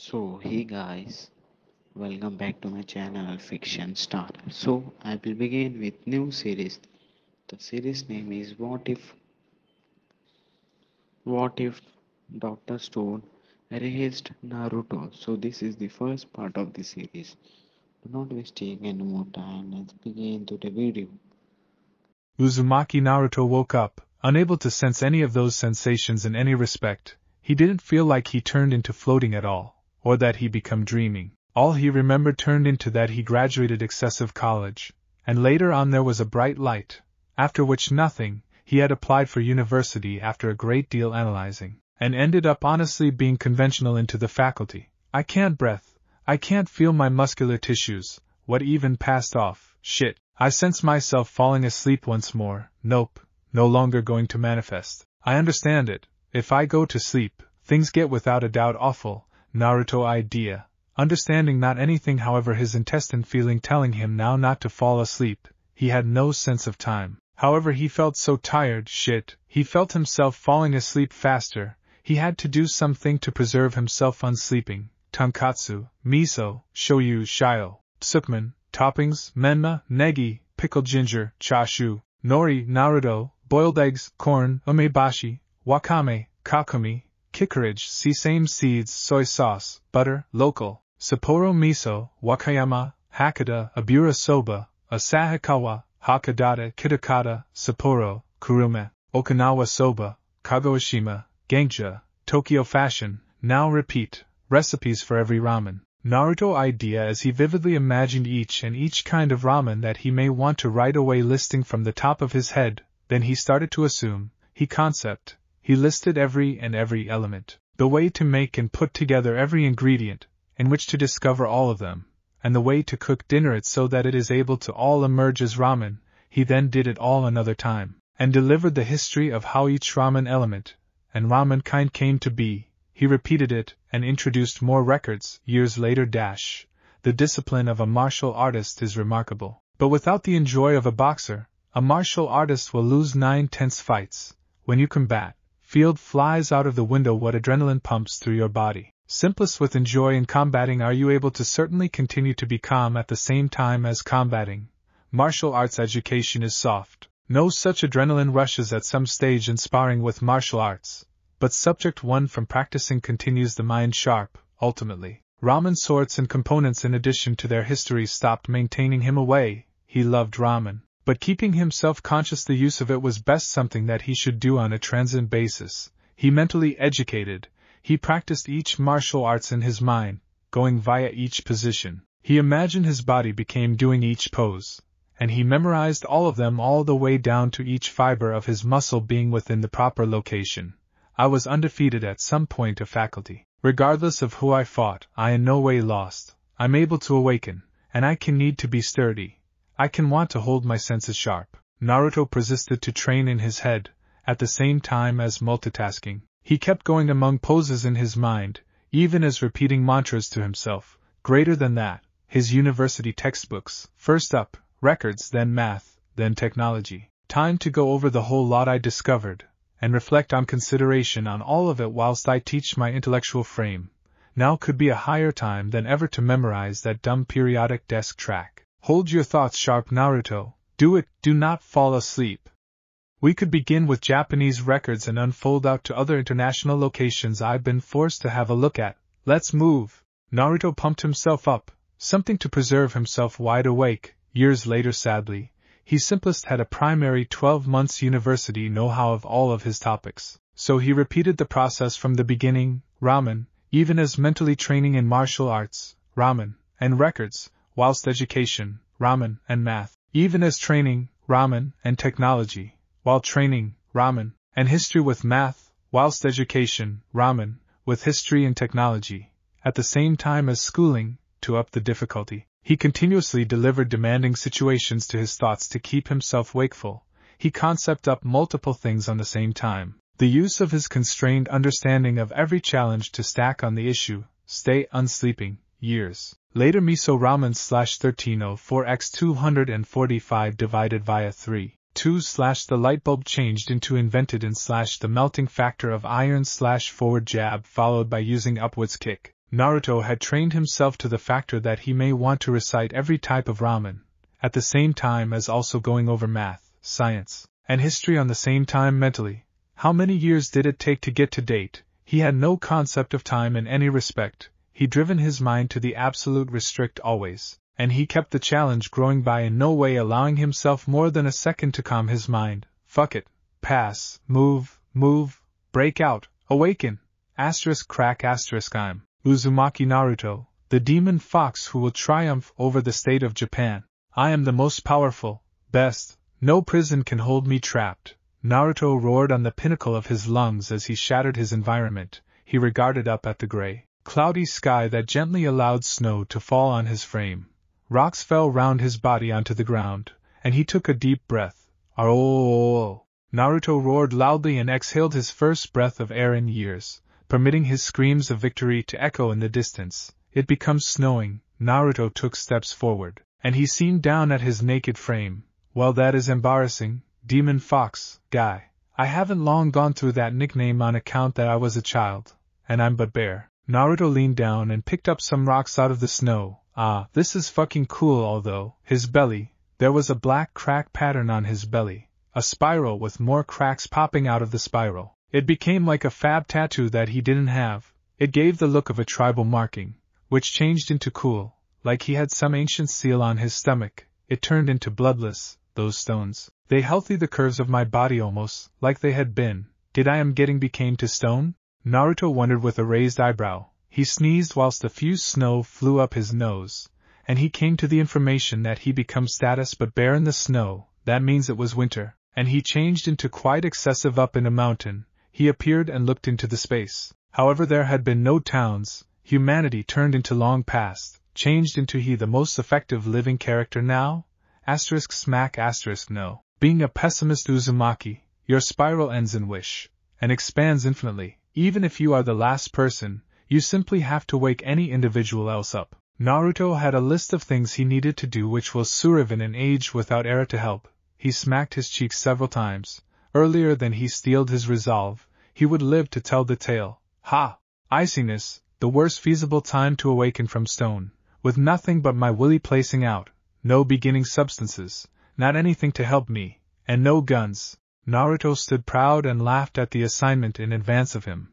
So, hey guys, welcome back to my channel Fiction Star. So, I will begin with new series. The series name is What if Dr. Stone erased Naruto. So, this is the first part of the series. Do not wasting any more time. Let's begin to the video. Uzumaki Naruto woke up, unable to sense any of those sensations in any respect. He didn't feel like he turned into floating at all, or that he become dreaming. All he remembered turned into that he graduated excessive college, and later on there was a bright light, after which nothing, he had applied for university after a great deal analyzing, and ended up honestly being conventional into the faculty. I can't breath, I can't feel my muscular tissues, what even passed off, shit. I sense myself falling asleep once more. Nope, no longer going to manifest. I understand it. If I go to sleep, things get without a doubt awful. Naruto idea. Understanding not anything, however, his intestine feeling telling him now not to fall asleep. He had no sense of time. However, he felt so tired, shit. He felt himself falling asleep faster. He had to do something to preserve himself unsleeping. Tonkatsu, miso, shoyu, shio, sukman. Toppings, menma, negi, pickled ginger, chashu, nori, naruto, boiled eggs, corn, umebashi, wakame, kakumi, kikurage, sesame seeds, soy sauce, butter, local, sapporo miso, wakayama, hakata, abura soba, asahikawa, hakadata, kitakata, sapporo, kurume, okinawa soba, kagoshima, gangja, Tokyo fashion. Now repeat, recipes for every ramen. Naruto idea as he vividly imagined each kind of ramen that he may want to right away listing from the top of his head, then he started to assume, he listed every element, the way to make and put together every ingredient, in which to discover all of them, and the way to cook dinner it so that it is able to all emerge as ramen. He then did it all another time, and delivered the history of how each ramen element, and ramen kind came to be. He repeated it, and introduced more records, years later. The discipline of a martial artist is remarkable. But without the enjoy of a boxer, a martial artist will lose 9 tense fights. When you combat, field flies out of the window what adrenaline pumps through your body. Simplest with enjoy in combating are you able to certainly continue to be calm at the same time as combating. Martial arts education is soft. No such adrenaline rushes at some stage in sparring with martial arts. But subject one from practicing continues the mind sharp, ultimately. Ramen sorts and components in addition to their history stopped maintaining him away. He loved ramen, but keeping himself conscious the use of it was best something that he should do on a transient basis. He mentally educated, he practiced each martial arts in his mind, going via each position. He imagined his body became doing each pose, and he memorized all of them all the way down to each fiber of his muscle being within the proper location. I was undefeated at some point of faculty. Regardless of who I fought, I in no way lost. I'm able to awaken, and I can need to be sturdy. I can want to hold my senses sharp. Naruto persisted to train in his head, at the same time as multitasking. He kept going among poses in his mind, even as repeating mantras to himself. Greater than that, his university textbooks. First up, records, then math, then technology. Time to go over the whole lot I discovered, and reflect on consideration on all of it whilst I teach my intellectual frame. Now could be a higher time than ever to memorize that dumb periodic desk track. Hold your thoughts sharp, Naruto. Do it, do not fall asleep. We could begin with Japanese records and unfold out to other international locations I've been forced to have a look at. Let's move. Naruto pumped himself up, something to preserve himself wide awake. Years later, sadly, he simplest had a primary 12 months university know-how of all of his topics. So he repeated the process from the beginning, ramen, even as mentally training in martial arts, ramen, and records, whilst education, ramen, and math, even as training, ramen, and technology, while training, ramen, and history with math, whilst education, ramen, with history and technology, at the same time as schooling, to up the difficulty. He continuously delivered demanding situations to his thoughts to keep himself wakeful. He concept up multiple things on the same time. The use of his constrained understanding of every challenge to stack on the issue, stay unsleeping, years. Later miso ramen /1304x245 divided via 3. 2 / the light bulb changed into invented in / the melting factor of iron / forward jab followed by using upwards kick. Naruto had trained himself to the factor that he may want to recite every type of ramen, at the same time as also going over math, science, and history on the same time mentally. How many years did it take to get to date? He had no concept of time in any respect. He'd driven his mind to the absolute restrict always, and he kept the challenge growing by in no way allowing himself more than a second to calm his mind. Fuck it. Pass. Move. Break out. Awaken. Crack I'm Uzumaki Naruto, the demon fox who will triumph over the state of Japan. I am the most powerful, best, no prison can hold me trapped. Naruto roared on the pinnacle of his lungs as he shattered his environment. He regarded up at the gray, cloudy sky that gently allowed snow to fall on his frame. Rocks fell round his body onto the ground, and he took a deep breath. Oh! Naruto roared loudly and exhaled his first breath of air in years, permitting his screams of victory to echo in the distance. It becomes snowing. Naruto took steps forward, and he seemed down at his naked frame. Well, that is embarrassing, Demon Fox, guy. I haven't long gone through that nickname on account that I was a child, and I'm but bare. Naruto leaned down and picked up some rocks out of the snow. Ah, this is fucking cool. Although, his belly, there was a black crack pattern on his belly, a spiral with more cracks popping out of the spiral. It became like a fab tattoo that he didn't have. It gave the look of a tribal marking, which changed into cool, like he had some ancient seal on his stomach. It turned into bloodless, those stones. They healthy the curves of my body almost, like they had been. Did I am getting became to stone? Naruto wondered with a raised eyebrow. He sneezed whilst a fused snow flew up his nose, and he came to the information that he become status but bare in the snow. That means it was winter, and he changed into quite excessive up in a mountain. He appeared and looked into the space. However, there had been no towns. Humanity turned into long past, changed into he the most effective living character now? No. Being a pessimist Uzumaki, your spiral ends in wish, and expands infinitely. Even if you are the last person, you simply have to wake any individual else up. Naruto had a list of things he needed to do which will serve in an age without era to help. He smacked his cheeks several times. Earlier than he steeled his resolve, he would live to tell the tale. Ha! Iciness, the worst feasible time to awaken from stone, with nothing but my willy placing out, no beginning substances, not anything to help me, and no guns. Naruto stood proud and laughed at the assignment in advance of him.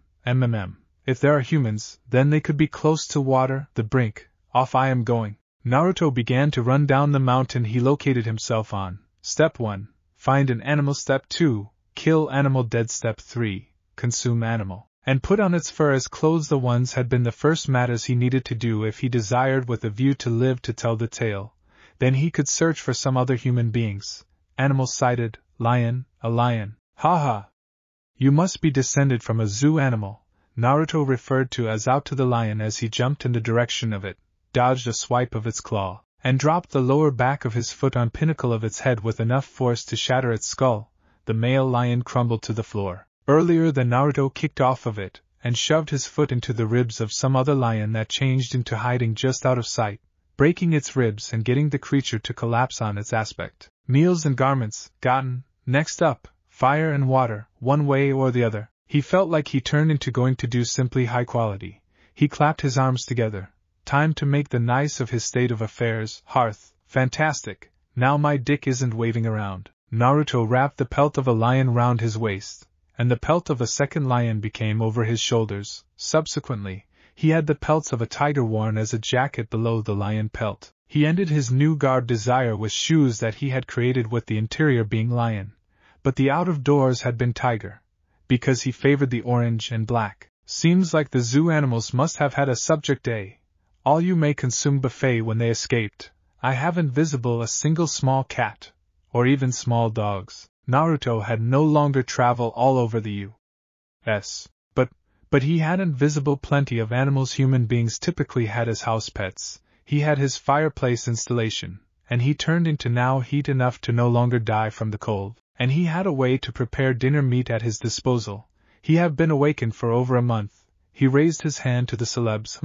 If there are humans, then they could be close to water, the brink. Off I am going. Naruto began to run down the mountain he located himself on. Step 1. Find an animal. Step 2. Kill animal. Dead. Step 3. Consume animal, and put on its fur as clothes. The ones had been the first matters he needed to do if he desired with a view to live to tell the tale. Then he could search for some other human beings. Animal sighted. Lion, a lion. Haha. You must be descended from a zoo animal. Naruto referred to as out to the lion as he jumped in the direction of it, dodged a swipe of its claw, and dropped the lower back of his foot on pinnacle of its head with enough force to shatter its skull. The male lion crumbled to the floor. Earlier than Naruto kicked off of it, and shoved his foot into the ribs of some other lion that changed into hiding just out of sight, breaking its ribs and getting the creature to collapse on its aspect. Meals and garments, gotten. Next up, fire and water, one way or the other. He felt like he turned into going to do simply high quality. He clapped his arms together. Time to make the nice of his state of affairs. Hearth, fantastic. Now my dick isn't waving around. Naruto wrapped the pelt of a lion round his waist, and the pelt of a second lion became over his shoulders. Subsequently, he had the pelts of a tiger worn as a jacket below the lion pelt. He ended his new garb desire with shoes that he had created with the interior being lion, but the out-of-doors had been tiger, because he favored the orange and black. Seems like the zoo animals must have had a subject day. All you may consume buffet when they escaped. I haven't visible a single small cat, or even small dogs. Naruto had no longer travel all over the U.S. But he hadn't visible plenty of animals human beings typically had as house pets. He had his fireplace installation, and he turned into now heat enough to no longer die from the cold, and he had a way to prepare dinner meat at his disposal. He have been awakened for over a month. He raised his hand to the celebs.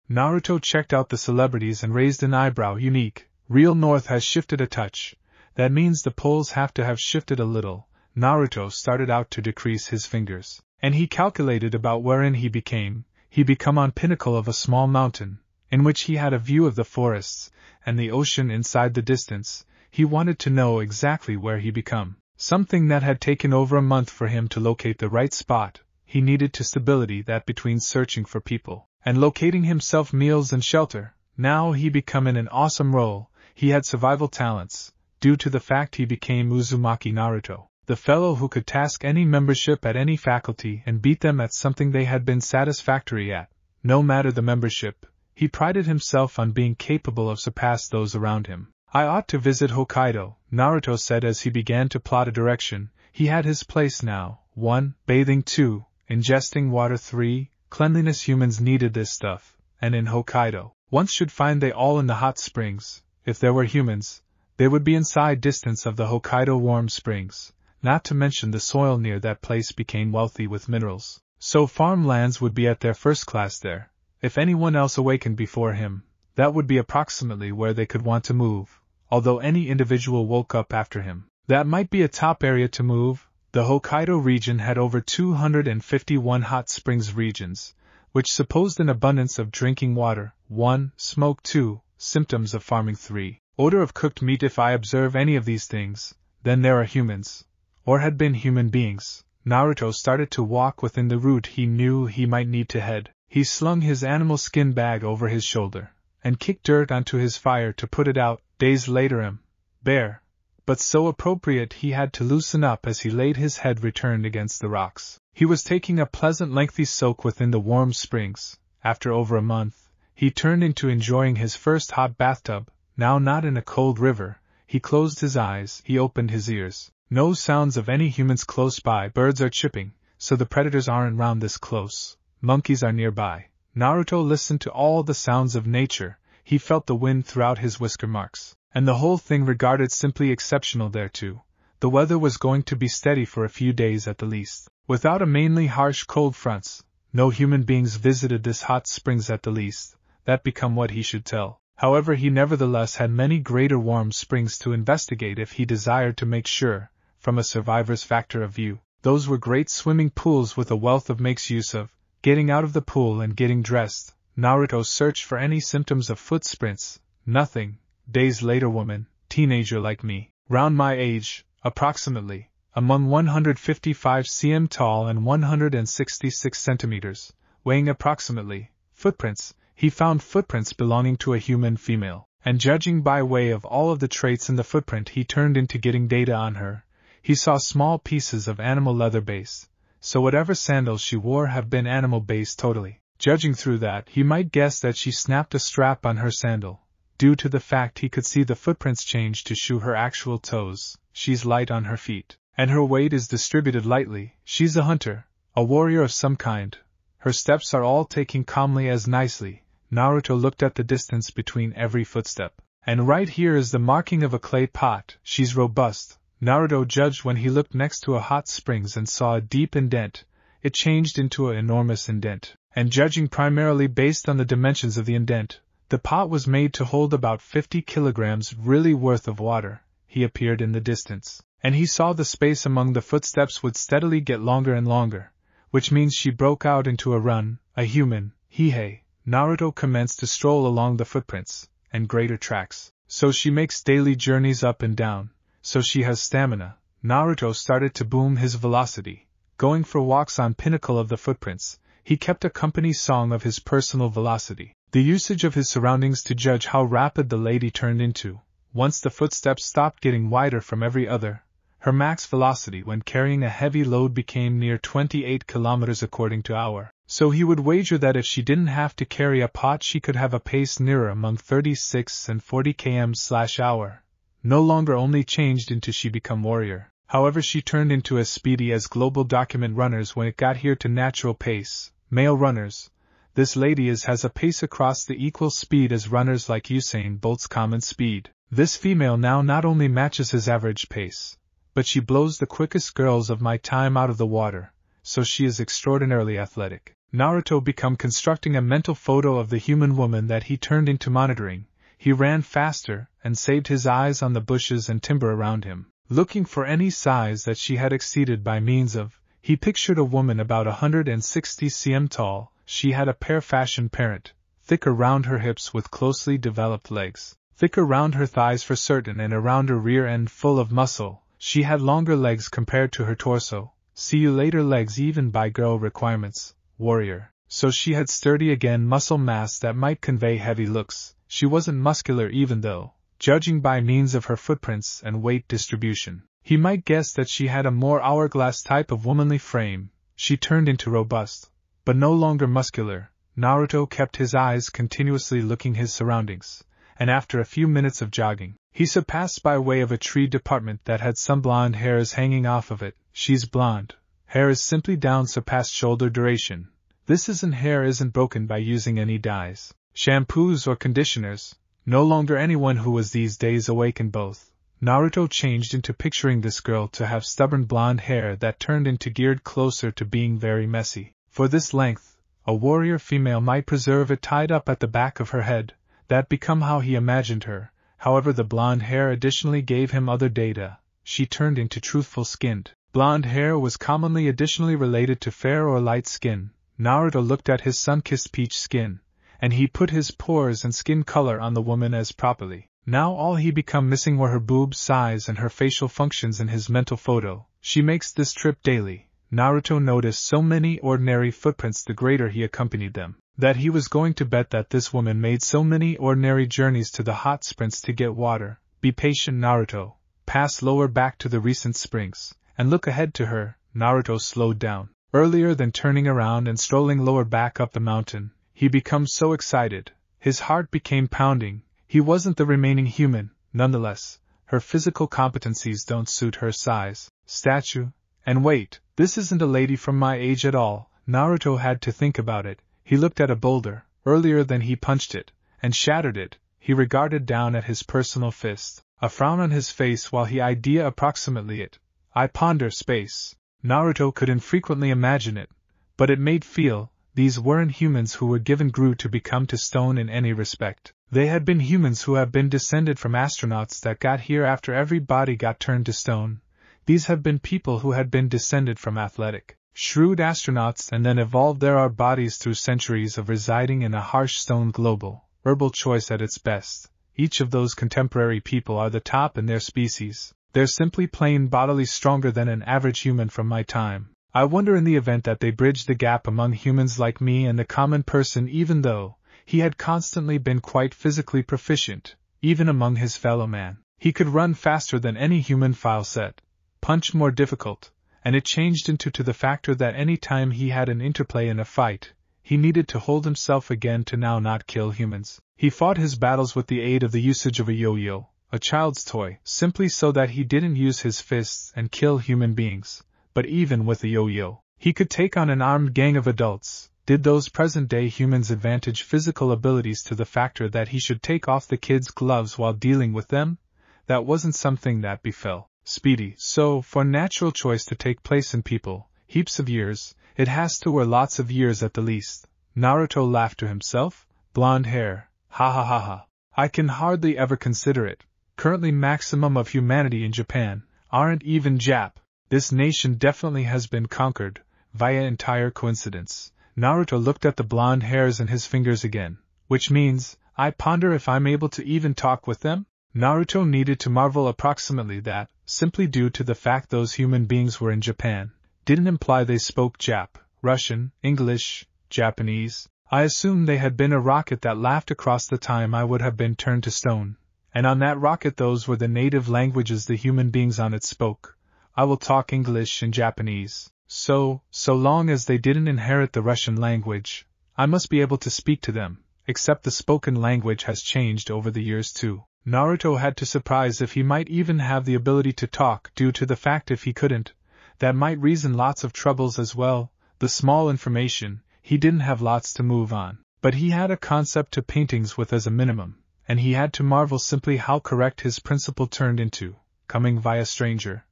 Naruto checked out the celebrities and raised an eyebrow. Unique. Real North has shifted a touch. That means the poles have to have shifted a little. Naruto started out to decrease his fingers, and he calculated about wherein he became. he become on pinnacle of a small mountain, in which he had a view of the forests, and the ocean inside the distance. He wanted to know exactly where he become. Something that had taken over a month for him to locate the right spot. He needed to stability that between searching for people, and locating himself meals and shelter. Now he become in an awesome role. He had survival talents, due to the fact he became Uzumaki Naruto, the fellow who could task any membership at any faculty and beat them at something they had been satisfactory at, no matter the membership. He prided himself on being capable of surpass those around him. I ought to visit Hokkaido, Naruto said as he began to plot a direction. He had his place now. 1. Bathing. 2. Ingesting water. 3. Cleanliness. Humans needed this stuff, and in Hokkaido, one should find they all in the hot springs. If there were humans, they would be inside distance of the Hokkaido warm springs, not to mention the soil near that place became wealthy with minerals, so farmlands would be at their first class there. If anyone else awakened before him, that would be approximately where they could want to move, although any individual woke up after him, that might be a top area to move. The Hokkaido region had over 251 hot springs regions, which supposed an abundance of drinking water. 1. Smoke. 2. Symptoms of farming. 3. Odor of cooked meat. If I observe any of these things, then there are humans, or had been human beings. Naruto started to walk within the route he knew he might need to head. He slung his animal skin bag over his shoulder, and kicked dirt onto his fire to put it out. Days later, bare, but so appropriate he had to loosen up as he laid his head returned against the rocks. He was taking a pleasant lengthy soak within the warm springs. After over a month, he turned into enjoying his first hot bathtub, now not in a cold river. He closed his eyes, he opened his ears. No sounds of any humans close by. Birds are chirping, so the predators aren't round this close. Monkeys are nearby. Naruto listened to all the sounds of nature. He felt the wind throughout his whisker marks, and the whole thing regarded simply exceptional there too. The weather was going to be steady for a few days at the least, without a mainly harsh cold fronts. No human beings visited this hot springs at the least. That become what he should tell. However, he nevertheless had many greater warm springs to investigate if he desired to make sure, from a survivor's factor of view. Those were great swimming pools with a wealth of makes use of. Getting out of the pool and getting dressed, Naruto searched for any symptoms of foot sprints. Nothing. Days later, woman, teenager like me, round my age, approximately, among 155 cm tall and 166 centimeters, weighing approximately, footprints. He found footprints belonging to a human female, and judging by way of all of the traits in the footprint, he turned into getting data on her. He saw small pieces of animal leather base, so whatever sandals she wore have been animal-based totally. Judging through that, he might guess that she snapped a strap on her sandal. Due to the fact he could see the footprints change to show her actual toes, she's light on her feet, and her weight is distributed lightly. She's a hunter, a warrior of some kind. Her steps are all taking calmly as nicely. Naruto looked at the distance between every footstep. And right here is the marking of a clay pot. She's robust. Naruto judged when he looked next to a hot springs and saw a deep indent. It changed into an enormous indent, and judging primarily based on the dimensions of the indent, the pot was made to hold about 50 kilograms really worth of water. He appeared in the distance, and he saw the space among the footsteps would steadily get longer and longer, which means she broke out into a run, a human, Hihei. Naruto commenced to stroll along the footprints, and greater tracks, so she makes daily journeys up and down, so she has stamina. Naruto started to boom his velocity, going for walks on pinnacle of the footprints. He kept a company song of his personal velocity, the usage of his surroundings to judge how rapid the lady turned into. Once the footsteps stopped getting wider from every other, her max velocity when carrying a heavy load became near 28 kilometers according to hour. So he would wager that if she didn't have to carry a pot, she could have a pace nearer among 36 and 40 km/h. No longer only changed into she become warrior. However, she turned into as speedy as global document runners when it got here to natural pace. Male runners. This lady has a pace across the equal speed as runners like Usain Bolt's common speed. This female now not only matches his average pace, but she blows the quickest girls of my time out of the water, so she is extraordinarily athletic. Naruto became constructing a mental photo of the human woman that he turned into monitoring. He ran faster, and saved his eyes on the bushes and timber around him, looking for any size that she had exceeded by means of. He pictured a woman about 160 cm tall. she had a pair fashion parent, thicker round her hips with closely developed legs, thicker round her thighs for certain and around her rear end full of muscle. She had longer legs compared to her torso, see you later legs even by girl requirements, warrior. So she had sturdy again muscle mass that might convey heavy looks. She wasn't muscular even though, judging by means of her footprints and weight distribution, he might guess that she had a more hourglass type of womanly frame. She turned into robust, but no longer muscular. Naruto kept his eyes continuously looking his surroundings, and after a few minutes of jogging, he surpassed by way of a tree department that had some blonde hairs hanging off of it. She's blonde. Hair is simply down surpassed shoulder duration. This hair isn't broken by using any dyes, shampoos or conditioners. No longer anyone who was these days awakened both. Naruto changed into picturing this girl to have stubborn blonde hair that turned into geared closer to being very messy. For this length, a warrior female might preserve it tied up at the back of her head. That become how he imagined her. However, the blonde hair additionally gave him other data. She turned into truthful-skinned. Blonde hair was commonly additionally related to fair or light skin. Naruto looked at his sun-kissed peach skin, and he put his pores and skin color on the woman as properly. Now all he become missing were her boob size and her facial functions in his mental photo. She makes this trip daily. Naruto noticed so many ordinary footprints the greater he accompanied them, that he was going to bet that this woman made so many ordinary journeys to the hot springs to get water. Be patient, Naruto. Pass lower back to the recent springs, and look ahead to her. Naruto slowed down. Earlier than turning around and strolling lower back up the mountain, he becomes so excited. His heart became pounding. He wasn't the remaining human. Nonetheless, her physical competencies don't suit her size, stature, and weight. This isn't a lady from my age at all. Naruto had to think about it. He looked at a boulder. Earlier than he punched it, and shattered it, he regarded down at his personal fist, a frown on his face while he idea approximately it. I ponder space. Naruto could infrequently imagine it, but it made feel. These weren't humans who were given grew to become to stone in any respect. They had been humans who have been descended from astronauts that got here after every body got turned to stone. These have been people who had been descended from athletic, shrewd astronauts and then evolved their bodies through centuries of residing in a harsh stone global, herbal choice at its best. Each of those contemporary people are the top in their species. They're simply plain bodily stronger than an average human from my time. I wonder in the event that they bridge the gap among humans like me and the common person, even though he had constantly been quite physically proficient, even among his fellow man. He could run faster than any human file set, punch more difficult, and it changed into the factor that any time he had an interplay in a fight, he needed to hold himself again to now not kill humans. He fought his battles with the aid of the usage of a yo-yo, a child's toy, simply so that he didn't use his fists and kill human beings. But even with a yo-yo, he could take on an armed gang of adults. Did those present-day humans advantage physical abilities to the factor that he should take off the kids' gloves while dealing with them? That wasn't something that befell Speedy. So, for natural choice to take place in people, heaps of years, it has to were lots of years at the least. Naruto laughed to himself. Blonde hair. Ha ha ha ha. I can hardly ever consider it. Currently maximum of humanity in Japan, aren't even Jap. This nation definitely has been conquered, via entire coincidence. Naruto looked at the blonde hairs in his fingers again, which means, I ponder if I'm able to even talk with them? Naruto needed to marvel approximately that, simply due to the fact those human beings were in Japan, didn't imply they spoke Jap, Russian, English, Japanese. I assumed they had been a rocket that laughed across the time I would have been turned to stone. And on that rocket those were the native languages the human beings on it spoke. I will talk English and Japanese. So long as they didn't inherit the Russian language, I must be able to speak to them, except the spoken language has changed over the years too. Naruto had to surprise if he might even have the ability to talk due to the fact if he couldn't, that might reason lots of troubles as well. The small information, he didn't have lots to move on, but he had a concept to paintings with as a minimum. And he had to marvel simply how correct his principle turned into, coming via stranger.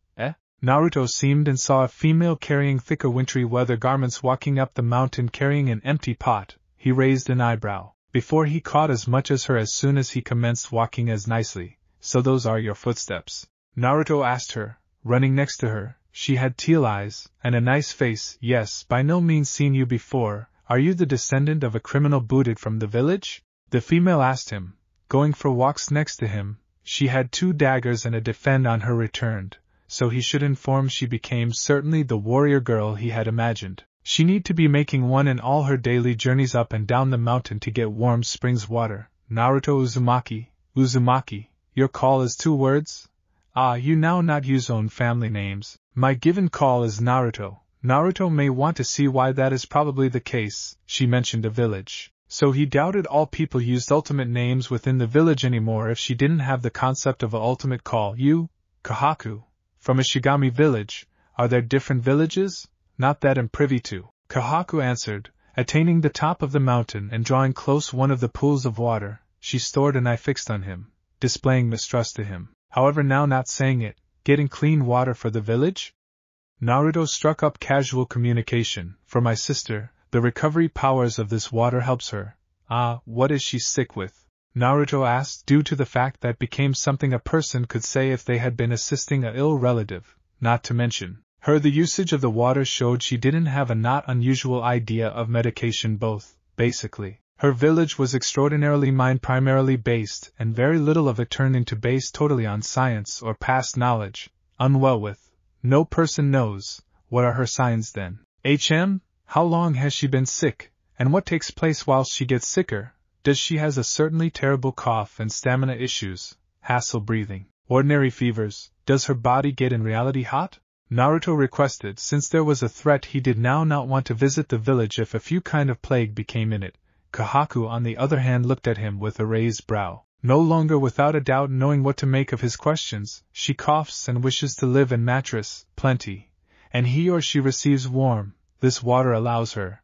Naruto seemed and saw a female carrying thicker wintry weather garments walking up the mountain carrying an empty pot. He raised an eyebrow, before he caught as much as her as soon as he commenced walking as nicely. So those are your footsteps? Naruto asked her, running next to her. She had teal eyes, and a nice face. Yes, by no means seen you before. Are you the descendant of a criminal booted from the village? The female asked him, going for walks next to him. She had 2 daggers and a defend on her returned, so he should inform she became certainly the warrior girl he had imagined. She need to be making one in all her daily journeys up and down the mountain to get warm springs water. Naruto Uzumaki, Uzumaki, your call is 2 words? Ah, you now not use own family names. My given call is Naruto. Naruto may want to see why that is probably the case. She mentioned a village. So he doubted all people used ultimate names within the village anymore if she didn't have the concept of a ultimate call. You, Kahaku, from a Shigami village, are there different villages? Not that I'm privy to. Kahaku answered, attaining the top of the mountain and drawing close one of the pools of water. She stored an eye fixed on him, displaying mistrust to him. However, now not saying it, getting clean water for the village? Naruto struck up casual communication. For my sister, the recovery powers of this water helps her. Ah, what is she sick with? Naruto asked, due to the fact that became something a person could say if they had been assisting a ill relative, not to mention her. The usage of the water showed she didn't have a not unusual idea of medication both, basically. Her village was extraordinarily mind primarily based, and very little of it turned into based totally on science or past knowledge. Unwell with. No person knows. What are her signs then? How long has she been sick, and what takes place whilst she gets sicker? Does she has a certainly terrible cough and stamina issues, hassle breathing, ordinary fevers? Does her body get in reality hot? Naruto requested, since there was a threat he did now not want to visit the village if a few kind of plague became in it. Kahaku on the other hand looked at him with a raised brow, no longer without a doubt knowing what to make of his questions. She coughs and wishes to live in mattress, plenty, and he or she receives warm. This water allows her.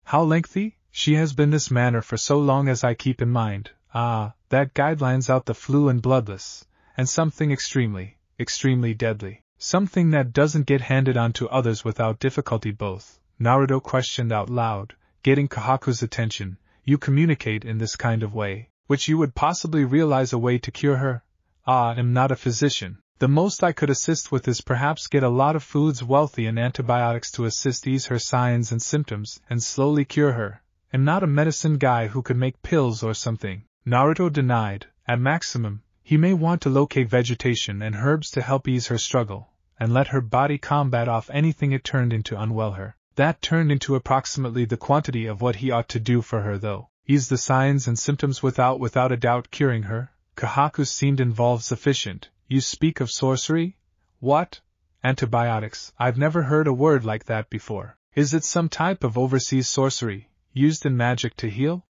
How lengthy? She has been this manner for so long as I keep in mind. Ah, that guidelines out the flu and bloodless, and something extremely, extremely deadly. Something that doesn't get handed on to others without difficulty both. Naruto questioned out loud, getting Kahaku's attention. You communicate in this kind of way, which you would possibly realize a way to cure her? Ah, I'm not a physician. The most I could assist with is perhaps get a lot of foods wealthy in antibiotics to assist ease her signs and symptoms and slowly cure her. I'm not a medicine guy who could make pills or something. Naruto denied. At maximum, he may want to locate vegetation and herbs to help ease her struggle, and let her body combat off anything it turned into unwell her. That turned into approximately the quantity of what he ought to do for her though. Ease the signs and symptoms without a doubt curing her. Kahaku seemed involved sufficient. You speak of sorcery? What? Antibiotics. I've never heard a word like that before. Is it some type of overseas sorcery, used in magic to heal?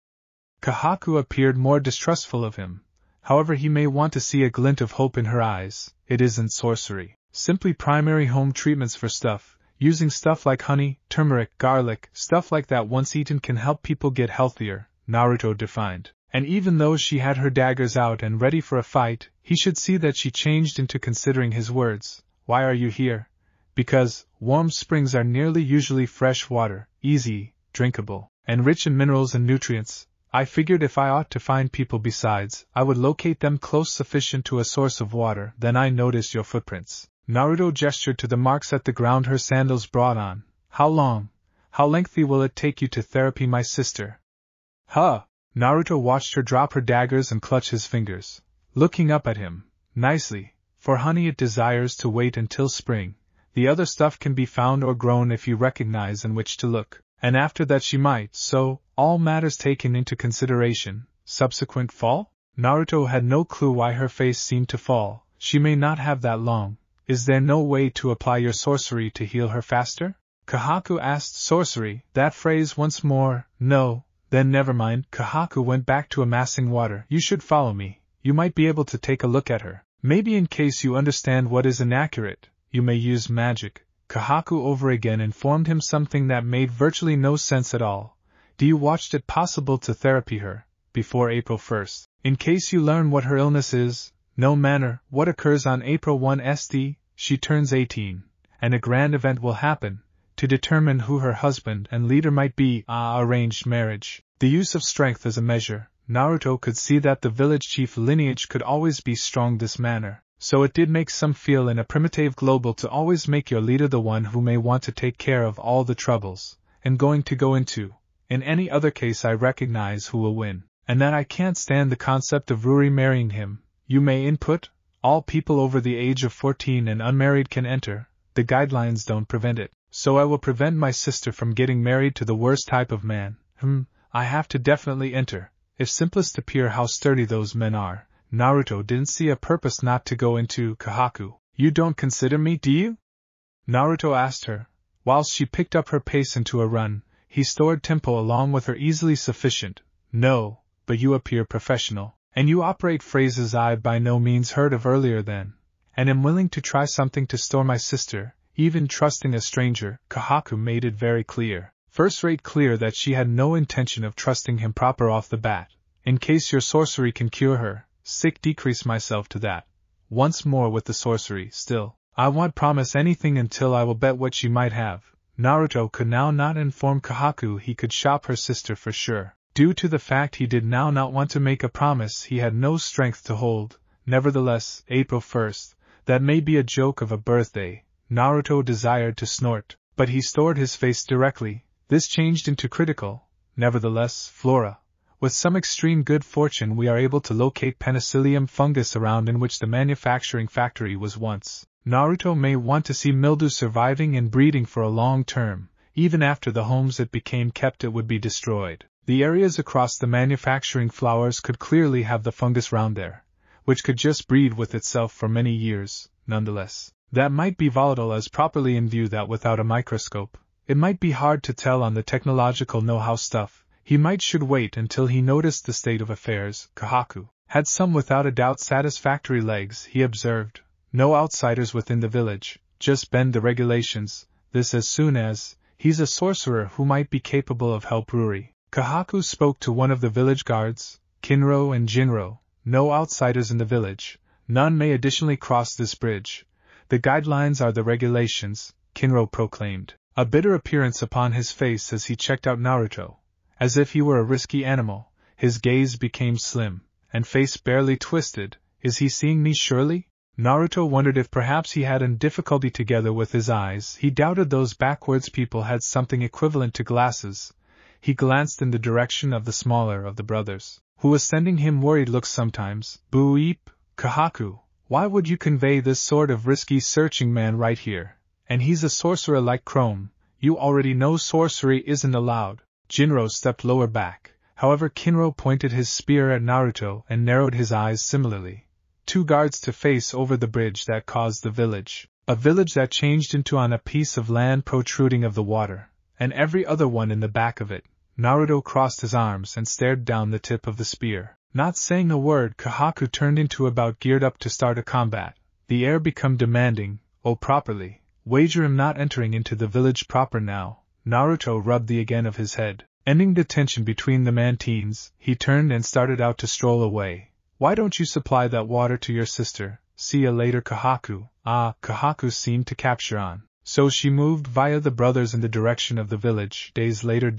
Kahaku appeared more distrustful of him. However, he may want to see a glint of hope in her eyes. It isn't sorcery. Simply primary home treatments for stuff. Using stuff like honey, turmeric, garlic, stuff like that once eaten can help people get healthier, Naruto defined. And even though she had her daggers out and ready for a fight, he should see that she changed into considering his words. Why are you here? Because warm springs are nearly usually fresh water, easy, drinkable, and rich in minerals and nutrients. I figured if I ought to find people besides, I would locate them close sufficient to a source of water. Then I noticed your footprints. Naruto gestured to the marks at the ground her sandals brought on. How long? How lengthy will it take you to therapy my sister? Huh! Naruto watched her drop her daggers and clutch his fingers, looking up at him. Nicely, for honey it desires to wait until spring. The other stuff can be found or grown if you recognize in which to look, and after that she might, so, all matters taken into consideration, subsequent fall? Naruto had no clue why her face seemed to fall. She may not have that long. Is there no way to apply your sorcery to heal her faster? Kahaku asked. Sorcery, that phrase once more. No. Then never mind. Kahaku went back to amassing water. You should follow me. You might be able to take a look at her. Maybe in case you understand what is inaccurate, you may use magic. Kahaku over again informed him something that made virtually no sense at all. Do you watched it possible to therapy her, before April 1st? In case you learn what her illness is, no manner, what occurs on April 1 st, she turns 18, and a grand event will happen, to determine who her husband and leader might be. Arranged marriage. The use of strength as a measure. Naruto could see that the village chief lineage could always be strong this manner, so it did make some feel in a primitive global to always make your leader the one who may want to take care of all the troubles, and going to go into, In any other case I recognize who will win, and that I can't stand the concept of Ruri marrying him. You may input, all people over the age of 14 and unmarried can enter, the guidelines don't prevent it, so I will prevent my sister from getting married to the worst type of man. I have to definitely enter. If simplest appear how sturdy those men are, Naruto didn't see a purpose not to go into Kohaku. You don't consider me, do you? Naruto asked her. Whilst she picked up her pace into a run, he stored tempo along with her easily sufficient. No, but you appear professional, and you operate phrases I've by no means heard of earlier than, and am willing to try something to store my sister, even trusting a stranger. Kohaku made it very clear. First-rate clear that she had no intention of trusting him proper off the bat. In case your sorcery can cure her, decrease myself to that. Once more with the sorcery, still, I won't promise anything until I will bet what she might have. Naruto could now not inform Kohaku he could shop her sister for sure. Due to the fact he did now not want to make a promise he had no strength to hold. Nevertheless, April 1st, that may be a joke of a birthday. Naruto desired to snort, but he stored his face directly. This changed into critical. Nevertheless, Flora. With some extreme good fortune we are able to locate penicillium fungus around in which the manufacturing factory was once. Naruto may want to see mildew surviving and breeding for a long term. Even after the homes it became kept it would be destroyed. The areas across the manufacturing flowers could clearly have the fungus round there, which could just breed with itself for many years. Nonetheless, that might be volatile as properly in view that without a microscope, it might be hard to tell on the technological know-how stuff. He should wait until he noticed the state of affairs. Kohaku had some without a doubt satisfactory legs, he observed. No outsiders within the village, just bend the regulations. This as soon as, he's a sorcerer who might be capable of help Ruri. Kohaku spoke to one of the village guards, Kinro and Jinro. No outsiders in the village. None may additionally cross this bridge. The guidelines are the regulations, Kinro proclaimed, a bitter appearance upon his face as he checked out Naruto. As if he were a risky animal, his gaze became slim, and face barely twisted. Is he seeing me surely? Naruto wondered if perhaps he had an difficulty together with his eyes. He doubted those backwards people had something equivalent to glasses. He glanced in the direction of the smaller of the brothers, who was sending him worried looks sometimes. Boo-eep, Kohaku, why would you convey this sort of risky searching man right here? And he's a sorcerer like Chrome. You already know sorcery isn't allowed. Jinro stepped lower back. However, Kinro pointed his spear at Naruto and narrowed his eyes similarly. Two guards to face over the bridge that caused the village. A village that changed into on a piece of land protruding of the water, and every other one in the back of it. Naruto crossed his arms and stared down the tip of the spear. Not saying a word, Kohaku turned into about geared up to start a combat. The air become demanding. Oh, properly. Wager him not entering into the village proper now. Naruto rubbed the again of his head. Ending the tension between the man-teens, he turned and started out to stroll away. Why don't you supply that water to your sister? See ya later, Kohaku. Kohaku seemed to capture on. So she moved via the brothers in the direction of the village. Days later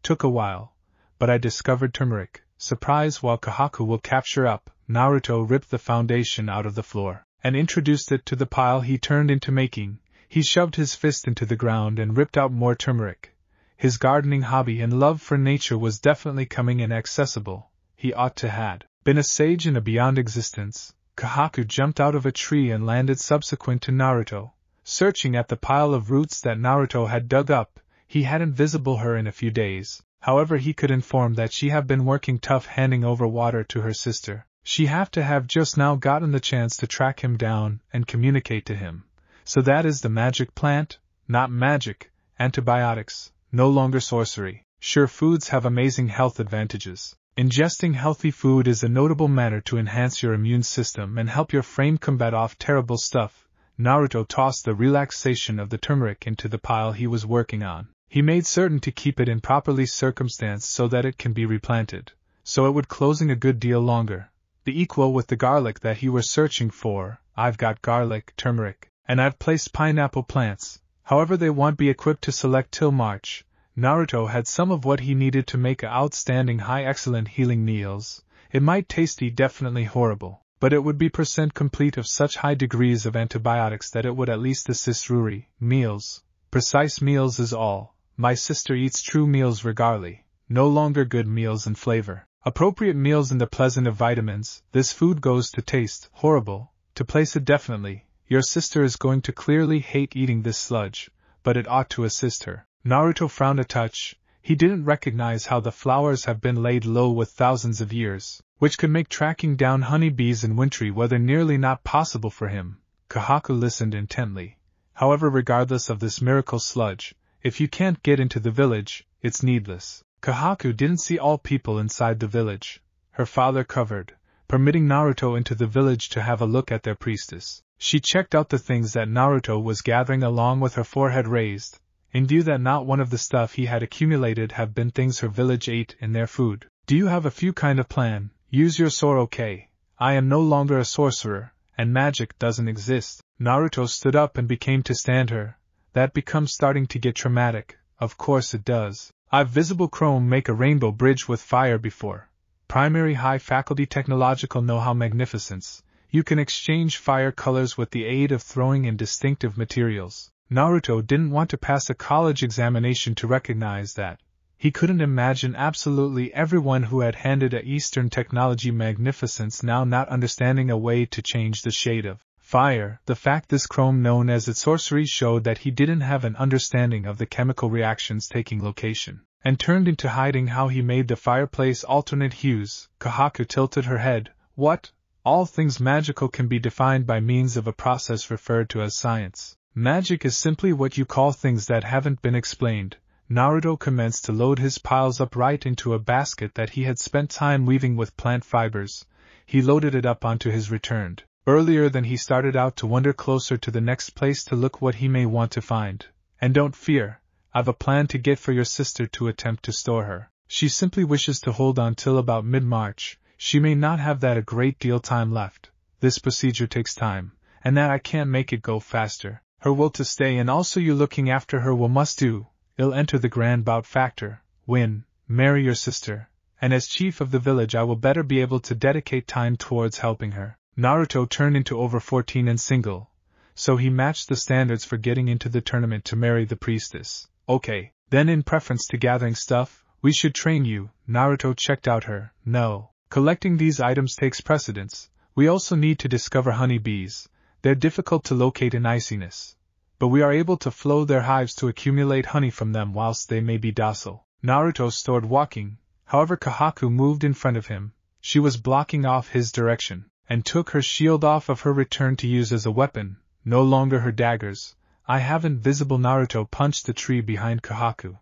took a while. But I discovered turmeric. Surprise while Kohaku will capture up. Naruto ripped the foundation out of the floor, and introduced it to the pile he turned into making. He shoved his fist into the ground and ripped out more turmeric. His gardening hobby and love for nature was definitely coming in accessible. He ought to had been a sage in a beyond existence. Kohaku jumped out of a tree and landed subsequent to Naruto. Searching at the pile of roots that Naruto had dug up, he hadn't visible her in a few days. However, he could inform that she have been working tough handing over water to her sister. She have just now gotten the chance to track him down and communicate to him. So that is the magic plant? Not magic, antibiotics, no longer sorcery. Sure, foods have amazing health advantages. Ingesting healthy food is a notable matter to enhance your immune system and help your frame combat off terrible stuff. Naruto tossed the relaxation of the turmeric into the pile he was working on. He made certain to keep it in properly circumstanced so that it can be replanted, so it would closing a good deal longer. The equal with the garlic that he was searching for. I've got garlic, turmeric, and I've placed pineapple plants. However, they won't be equipped to select till March. Naruto had some of what he needed to make outstanding high excellent healing meals. It might tasty definitely horrible, but it would be % complete of such high degrees of antibiotics that it would at least assist Ruri. Meals. Precise meals is all. My sister eats true meals regularly, no longer good meals in flavor. Appropriate meals in the pleasant of vitamins, this food goes to taste horrible. To place it definitely, your sister is going to clearly hate eating this sludge, but it ought to assist her. Naruto frowned a touch. He didn't recognize how the flowers have been laid low with thousands of years, which could make tracking down honeybees in wintry weather nearly not possible for him. Kahaku listened intently. However, regardless of this miracle sludge, if you can't get into the village, it's needless. Kahaku didn't see all people inside the village. Her father covered, permitting Naruto into the village to have a look at their priestess. She checked out the things that Naruto was gathering along with her forehead raised, in view that not one of the stuff he had accumulated have been things her village ate in their food. Do you have a few kind of plan? Use your sword, okay? I am no longer a sorcerer, and magic doesn't exist. Naruto stood up and became to stand her. That becomes starting to get traumatic. Of course it does. I've visible chrome make a rainbow bridge with fire before. Primary high faculty technological know-how magnificence. You can exchange fire colors with the aid of throwing in distinctive materials. Naruto didn't want to pass a college examination to recognize that. He couldn't imagine absolutely everyone who had handed a Eastern technology magnificence now not understanding a way to change the shade of fire. The fact this chrome known as its sorcery showed that he didn't have an understanding of the chemical reactions taking location, and turned into hiding how he made the fireplace alternate hues. Kahaku tilted her head. What? All things magical can be defined by means of a process referred to as science. Magic is simply what you call things that haven't been explained. Naruto commenced to load his piles up right into a basket that he had spent time weaving with plant fibers. He loaded it up onto his returned. Earlier than he started out to wander closer to the next place to look what he may want to find. And don't fear, I've a plan to get for your sister to attempt to store her. She simply wishes to hold on till about mid-March. She may not have that a great deal time left. This procedure takes time, and that I can't make it go faster. Her will to stay and also you looking after her will must do. I'll enter the grand bout factor, win, marry your sister, and as chief of the village I will better be able to dedicate time towards helping her. Naruto turned into over 14 and single, so he matched the standards for getting into the tournament to marry the priestess. Okay, then in preference to gathering stuff, we should train you. Naruto checked out her. No, collecting these items takes precedence. We also need to discover honeybees. They're difficult to locate in iciness, but we are able to flow their hives to accumulate honey from them whilst they may be docile. Naruto stood walking, however Kahaku moved in front of him. She was blocking off his direction, and took her shield off of her return to use as a weapon, no longer her daggers. I haven't visible. Naruto punched the tree behind Kahaku,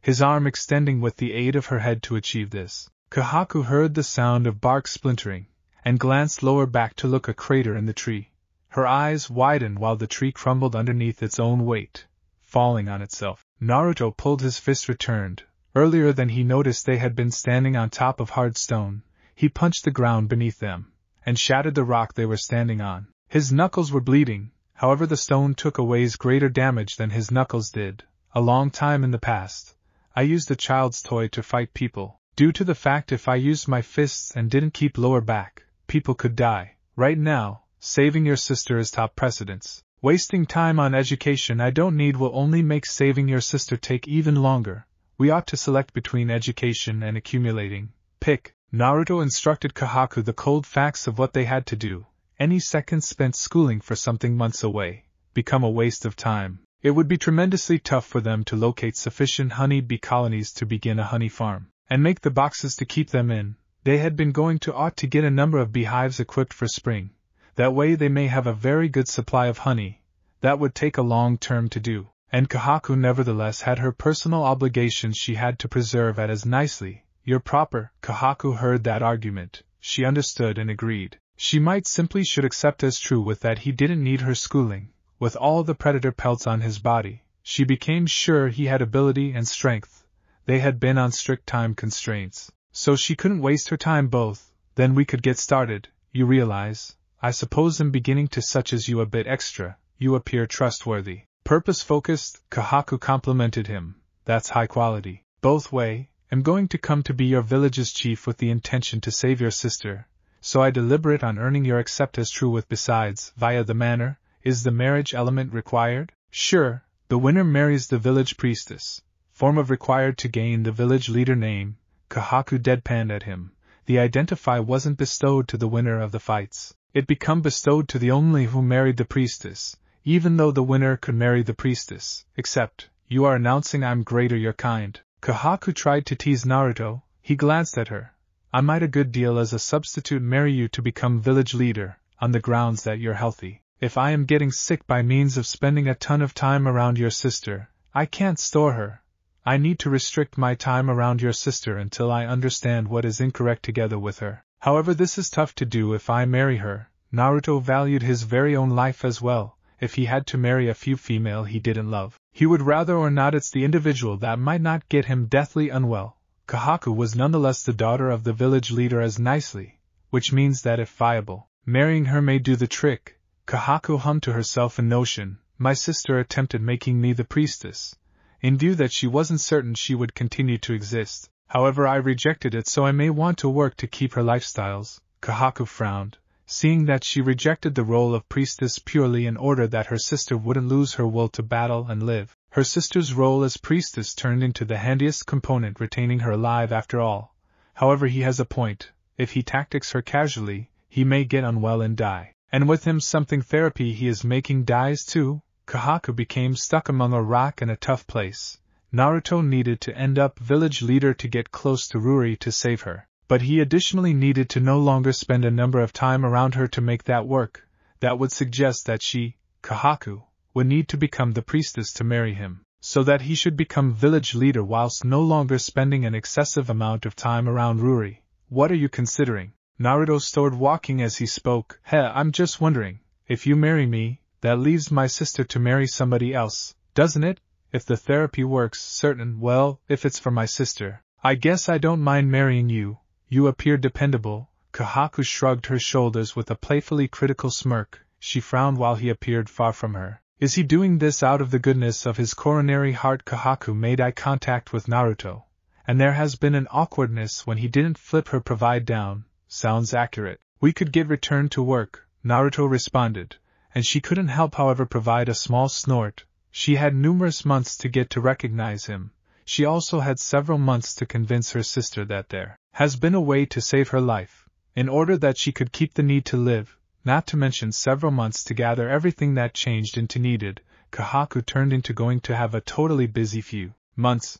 his arm extending with the aid of her head to achieve this. Kahaku heard the sound of bark splintering, and glanced lower back to look a crater in the tree. Her eyes widened while the tree crumbled underneath its own weight, falling on itself. Naruto pulled his fist returned. Earlier than he noticed they had been standing on top of hard stone. He punched the ground beneath them, and shattered the rock they were standing on. His knuckles were bleeding, however the stone took away greater damage than his knuckles did. A long time in the past, I used a child's toy to fight people. Due to the fact if I used my fists and didn't keep lower back, people could die. Right now, saving your sister is top precedence. Wasting time on education I don't need will only make saving your sister take even longer. We ought to select between education and accumulating. Pick. Naruto instructed Kahaku the cold facts of what they had to do. Any seconds spent schooling for something months away become a waste of time. It would be tremendously tough for them to locate sufficient honey bee colonies to begin a honey farm, and make the boxes to keep them in. They had been going to ought to get a number of beehives equipped for spring. That way they may have a very good supply of honey. That would take a long term to do, and Kahaku nevertheless had her personal obligations she had to preserve at as nicely. You're proper. Kahaku heard that argument. She understood and agreed. She might simply should accept as true with that he didn't need her schooling. With all the predator pelts on his body, she became sure he had ability and strength. They had been on strict time constraints, so she couldn't waste her time both. Then we could get started. You realize, I suppose I'm beginning to such as you a bit extra. You appear trustworthy. Purpose-focused, Kahaku complimented him. That's high quality. Both way. I'm going to come to be your village's chief with the intention to save your sister, so I deliberate on earning your accept as true with besides, via the manor, is the marriage element required? Sure, the winner marries the village priestess. form of required to gain the village leader name. Kahaku deadpanned at him. The identify wasn't bestowed to the winner of the fights. It become bestowed to the only who married the priestess, even though the winner could marry the priestess, except, you are announcing I'm greater your kind. Kahaku tried to tease Naruto. He glanced at her. I might a good deal as a substitute marry you to become village leader, on the grounds that you're healthy. If I am getting sick by means of spending a ton of time around your sister, I can't store her. I need to restrict my time around your sister until I understand what is incorrect together with her. However, this is tough to do if I marry her. Naruto valued his very own life as well. If he had to marry a few female he didn't love, he would rather or not it's the individual that might not get him deathly unwell. Kahaku was nonetheless the daughter of the village leader as nicely, which means that if viable, marrying her may do the trick. Kahaku hummed to herself a notion. My sister attempted making me the priestess, in view that she wasn't certain she would continue to exist. However, I rejected it, so I may want to work to keep her lifestyles. Kahaku frowned, seeing that she rejected the role of priestess purely in order that her sister wouldn't lose her will to battle and live. Her sister's role as priestess turned into the handiest component, retaining her alive after all. However, he has a point. If he tactics her casually, he may get unwell and die. And with him something therapy he is making dies too. Kahaku became stuck among a rock and a tough place. Naruto needed to end up village leader to get close to Ruri to save her, but he additionally needed to no longer spend a number of time around her to make that work. That would suggest that she, Kahaku, would need to become the priestess to marry him, so that he should become village leader whilst no longer spending an excessive amount of time around Ruri. What are you considering? Naruto stood walking as he spoke. I'm just wondering, if you marry me, that leaves my sister to marry somebody else, doesn't it? If the therapy works, certain, well, if it's for my sister, I guess I don't mind marrying you. You appear dependable. Kahaku shrugged her shoulders with a playfully critical smirk. She frowned while he appeared far from her. Is he doing this out of the goodness of his coronary heart? Kahaku made eye contact with Naruto, and there has been an awkwardness when he didn't flip her provide down. Sounds accurate. We could get returned to work, Naruto responded, and she couldn't help however provide a small snort. She had numerous months to get to recognize him. She also had several months to convince her sister that there has been a way to save her life, in order that she could keep the need to live, not to mention several months to gather everything that changed into needed. Kahaku turned into going to have a totally busy few months.